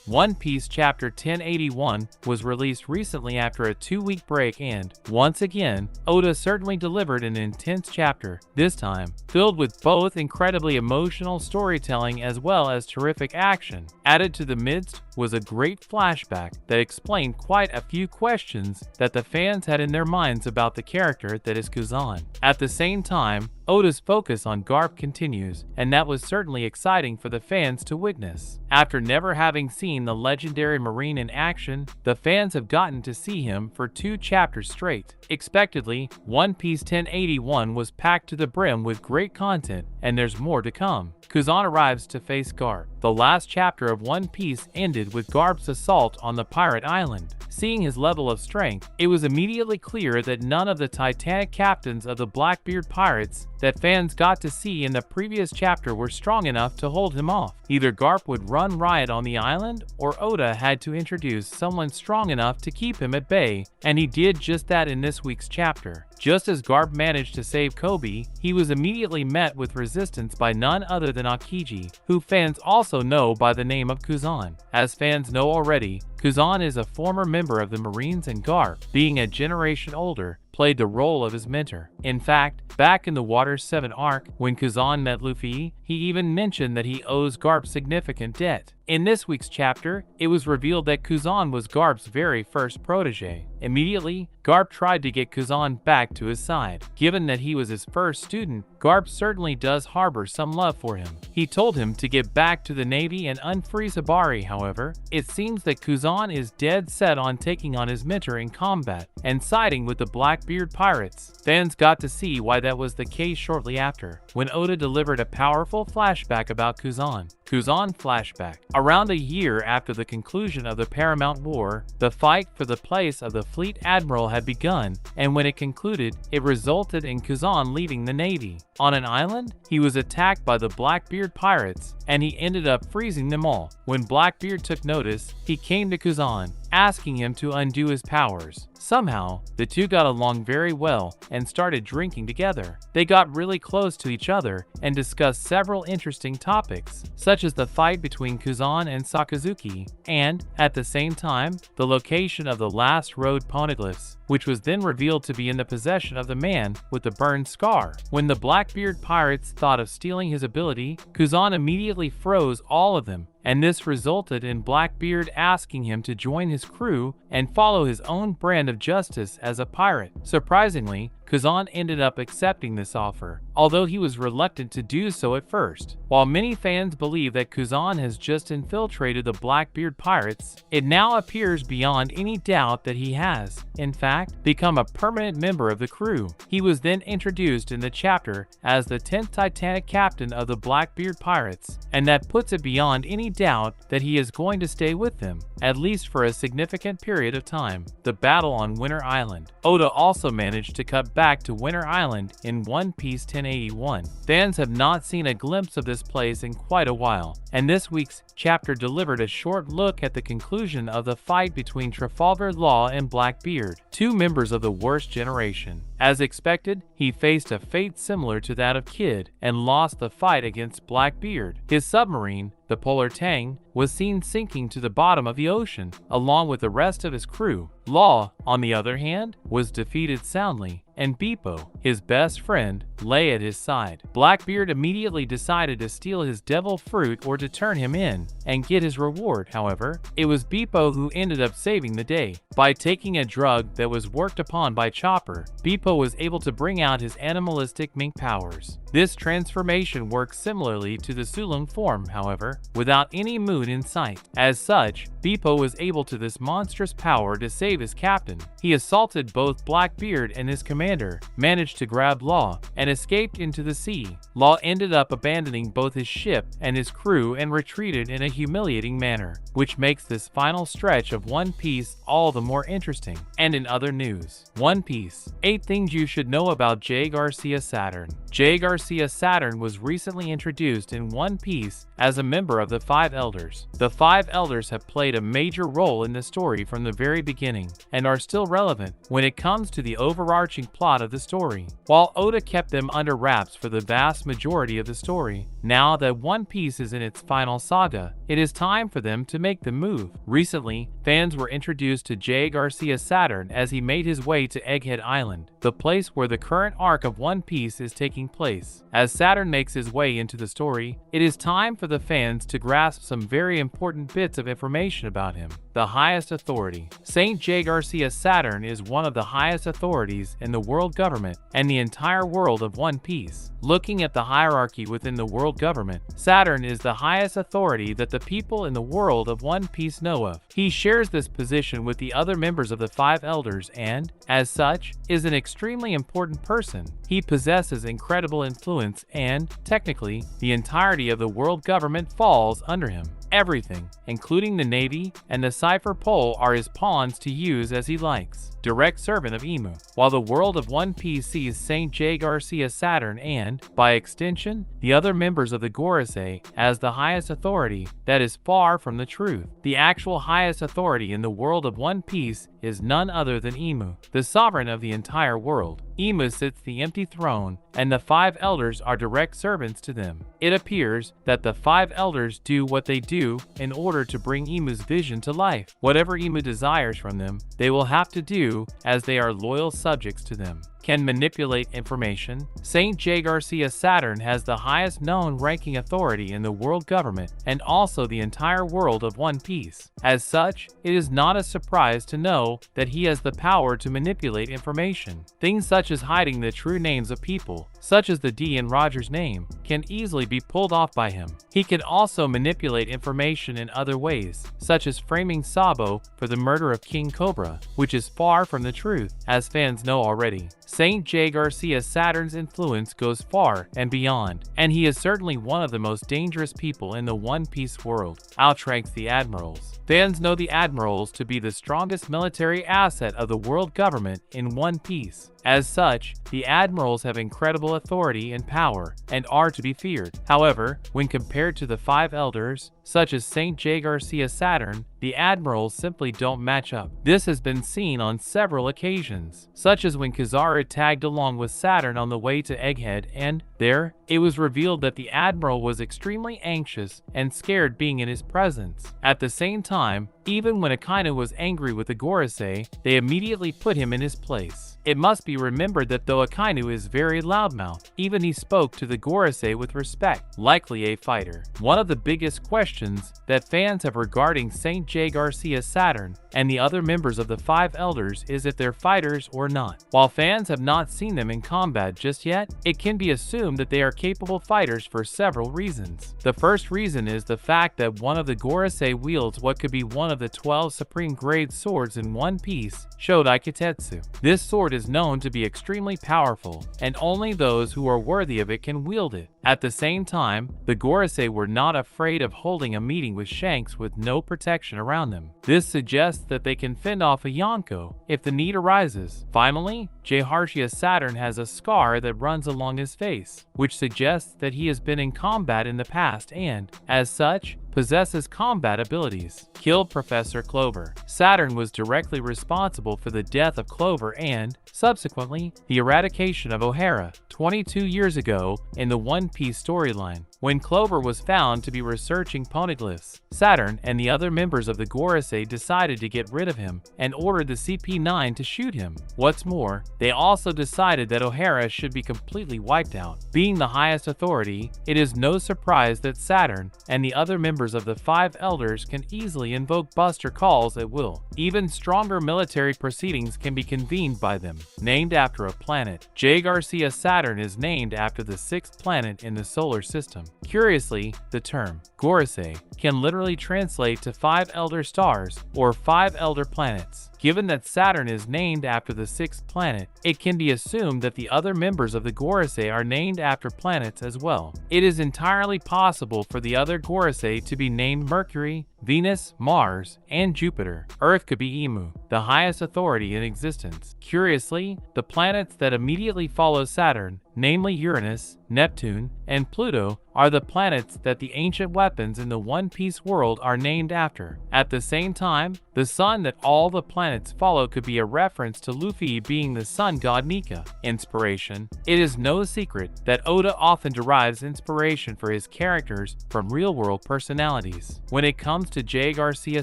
One Piece Chapter 1081 was released recently after a 2-week break and, once again, Oda certainly delivered an intense chapter, this time filled with both incredibly emotional storytelling as well as terrific action. Added to the midst was a great flashback that explained quite a few questions that the fans had in their minds about the character that is Kuzan. At the same time, Oda's focus on Garp continues, and that was certainly exciting for the fans to witness. After never having seen the legendary Marine in action, the fans have gotten to see him for 2 chapters straight. Expectedly, One Piece 1081 was packed to the brim with great content, and there's more to come. Kuzan arrives to face Garp. The last chapter of One Piece ended with Garp's assault on the pirate island. Seeing his level of strength, it was immediately clear that none of the Titanic captains of the Blackbeard pirates that fans got to see in the previous chapter were strong enough to hold him off. Either Garp would run riot on the island, or Oda had to introduce someone strong enough to keep him at bay, and he did just that in this week's chapter. Just as Garp managed to save Kobe, he was immediately met with resistance by none other than Aokiji, who fans also know by the name of Kuzan. As fans know already, Kuzan is a former member of the Marines, and Garp, being a generation older, played the role of his mentor. In fact, back in the Water 7 arc, when Kuzan met Luffy, he even mentioned that he owes Garp significant debt. In this week's chapter, it was revealed that Kuzan was Garp's very first protege. Immediately, Garp tried to get Kuzan back to his side. Given that he was his first student, Garp certainly does harbor some love for him. He told him to get back to the Navy and unfreeze Hibari. However, it seems that Kuzan is dead set on taking on his mentor in combat and siding with the Blackbeard pirates. Fans got to see why that was the case shortly after, when Oda delivered a powerful flashback about Kuzan. Kuzan flashback. Around a year after the conclusion of the Paramount War, the fight for the place of the fleet admiral had begun, and when it concluded, it resulted in Kuzan leaving the Navy. On an island, he was attacked by the Blackbeard pirates, and he ended up freezing them all. When Blackbeard took notice, he came to Kuzan, asking him to undo his powers. Somehow, the two got along very well and started drinking together. They got really close to each other and discussed several interesting topics, such as the fight between Kuzan and Sakazuki, and, at the same time, the location of the last road poneglyphs, which was then revealed to be in the possession of the man with the burned scar. When the Blackbeard pirates thought of stealing his ability, Kuzan immediately froze all of them, and this resulted in Blackbeard asking him to join his crew and follow his own brand of justice as a pirate. Surprisingly, Kuzan ended up accepting this offer, although he was reluctant to do so at first. While many fans believe that Kuzan has just infiltrated the Blackbeard pirates, it now appears beyond any doubt that he has, in fact, become a permanent member of the crew. He was then introduced in the chapter as the 10th Titanic captain of the Blackbeard pirates, and that puts it beyond any doubt that he is going to stay with them, at least for a significant period of time. The battle on Winter Island. Oda also managed to cut back to Winter Island in One Piece 1081. Fans have not seen a glimpse of this place in quite a while, and this week's chapter delivered a short look at the conclusion of the fight between Trafalgar Law and Blackbeard, two members of the worst generation. As expected, he faced a fate similar to that of Kid and lost the fight against Blackbeard. His submarine, the Polar Tang, was seen sinking to the bottom of the ocean, along with the rest of his crew. Law, on the other hand, was defeated soundly, and Beepo, his best friend, lay at his side. Blackbeard immediately decided to steal his devil fruit or to turn him in and get his reward. However, it was Beepo who ended up saving the day. By taking a drug that was worked upon by Chopper, Beepo was able to bring out his animalistic mink powers. This transformation works similarly to the Sulung form, however, without any moon in sight. As such, Beepo was able to this monstrous power to save his captain. He assaulted both Blackbeard and his commander, managed to grab Law, and escaped into the sea. Law ended up abandoning both his ship and his crew and retreated in a humiliating manner, which makes this final stretch of One Piece all the more interesting. And in other news, One Piece. 8 things you should know about J. Garcia Saturn. J. Garcia Saturn was recently introduced in One Piece as a member of the Five Elders. The Five Elders have played a major role in the story from the very beginning, and are still relevant when it comes to the overarching plot of the story. While Oda kept them under wraps for the vast majority of the story, now that One Piece is in its final saga, it is time for them to make the move. Recently, fans were introduced to J. Garcia Saturn as he made his way to Egghead Island, the place where the current arc of One Piece is taking place. As Saturn makes his way into the story, it is time for the fans to grasp some very important bits of information about him. The highest authority. Saint J. Garcia Saturn is one of the highest authorities in the world government and the entire world of One Piece. Looking at the hierarchy within the world government, Saturn is the highest authority that the people in the world of One Piece know of. He shares this position with the other members of the Five Elders and, as such, is an extremely important person. He possesses incredible influence and, technically, the entirety of the world government falls under him. Everything, including the Navy and the Cipher Pole, are his pawns to use as he likes. Direct servant of Imu. While the world of One Piece sees Saint J. Garcia Saturn and, by extension, the other members of the Gorosei as the highest authority, that is far from the truth. The actual highest authority in the world of One Piece is none other than Imu, the sovereign of the entire world. Imu sits the empty throne, and the Five Elders are direct servants to them. It appears that the Five Elders do what they do in order to bring Imu's vision to life. Whatever Imu desires from them, they will have to do, as they are loyal subjects to them. Can manipulate information. Saint J. Garcia Saturn has the highest known ranking authority in the world government and also the entire world of One Piece. As such, it is not a surprise to know that he has the power to manipulate information. Things such as hiding the true names of people, such as the D in Roger's name, can easily be pulled off by him. He can also manipulate information in other ways, such as framing Sabo for the murder of King Cobra, which is far from the truth, as fans know already. Saint J. Garcia Saturn's influence goes far and beyond, and he is certainly one of the most dangerous people in the One Piece world. Outranks the Admirals. Fans know the Admirals to be the strongest military asset of the world government in One Piece. As such, the Admirals have incredible authority and power, and are to be feared. However, when compared to the Five Elders, such as Saint J. Garcia Saturn, the Admirals simply don't match up. This has been seen on several occasions, such as when Kizaru tagged along with Saturn on the way to Egghead, and there, it was revealed that the Admiral was extremely anxious and scared being in his presence. At the same time, even when Akainu was angry with the Gorosei, they immediately put him in his place. It must be remembered that though Akainu is very loudmouth, even he spoke to the Gorosei with respect, likely a fighter. One of the biggest questions that fans have regarding Saint J. Garcia Saturn and the other members of the Five Elders is if they're fighters or not. While fans have not seen them in combat just yet, it can be assumed that they are capable fighters for several reasons. The first reason is the fact that one of the Gorosei wields what could be one of the 12 supreme grade swords in One Piece, Shodai Kitetsu. This sword is known to be extremely powerful, and only those who are worthy of it can wield it. At the same time, the Gorosei were not afraid of holding a meeting with Shanks with no protection around them. This suggests that they can fend off a Yonko if the need arises. Finally, J. Garcia Saturn has a scar that runs along his face, which suggests that he has been in combat in the past and, as such, possesses combat abilities. Killed Professor Clover. Saturn was directly responsible for the death of Clover and, subsequently, the eradication of O'Hara 22 years ago in the One Piece storyline. When Clover was found to be researching poneglyphs, Saturn and the other members of the Gorosei decided to get rid of him and ordered the CP9 to shoot him. What's more, they also decided that O'Hara should be completely wiped out. Being the highest authority, it is no surprise that Saturn and the other members of the Five Elders can easily invoke Buster Calls at will. Even stronger military proceedings can be convened by them. Named after a planet, J. Garcia Saturn is named after the 6th planet in the solar system. Curiously, the term Gorosei can literally translate to 5 elder stars or 5 elder planets. Given that Saturn is named after the sixth planet, it can be assumed that the other members of the Gorosei are named after planets as well. It is entirely possible for the other Gorosei to be named Mercury, Venus, Mars, and Jupiter. Earth could be Imu, the highest authority in existence. Curiously, the planets that immediately follow Saturn, namely Uranus, Neptune, and Pluto, are the planets that the ancient weapons in the One Piece world are named after. At the same time, the sun that all the planets follow could be a reference to Luffy being the sun god Nika. Inspiration. It is no secret that Oda often derives inspiration for his characters from real-world personalities. When it comes to Jay Garcia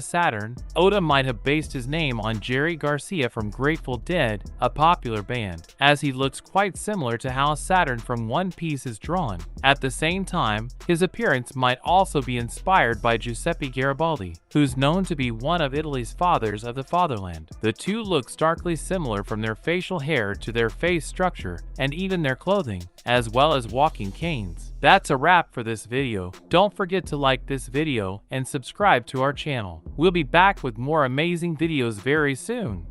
Saturn, Oda might have based his name on Jerry Garcia from Grateful Dead, a popular band, as he looks quite similar to how Saturn from One Piece is drawn. At the same time, his appearance might also be inspired by Giuseppe Garibaldi, who's known to be one of Italy's fathers of the fatherland. The two look starkly similar from their facial hair to their face structure and even their clothing, as well as walking canes. That's a wrap for this video. Don't forget to like this video and subscribe to our channel. We'll be back with more amazing videos very soon.